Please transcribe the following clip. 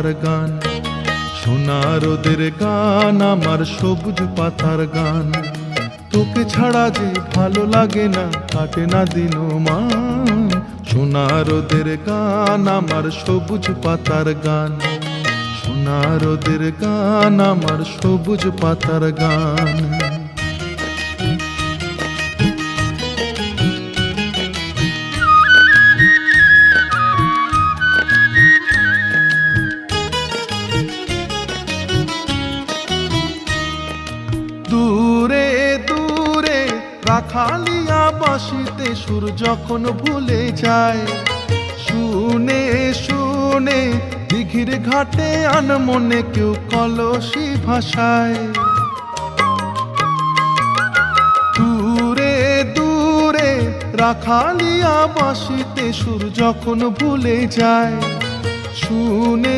গান সোনা রোদের গান আমার সবুজ পাতার গান। তোকে ছাড়া যে ভালো লাগে না, কাটে না দিন মান। সোনা রোদের গান আমার সবুজ পাতার গান, সোনা রোদের গান আমার সবুজ পাতার গান। দূরে দূরে রাখালিয়া বাঁশিতে সুর যখন ভুলে যায়, শুনে শুনে দিঘির ঘাটে আনমনে কেউ কলসি ভাষায়। দূরে দূরে রাখালিয়া বাঁশিতে সুর যখন ভুলে যায়, শুনে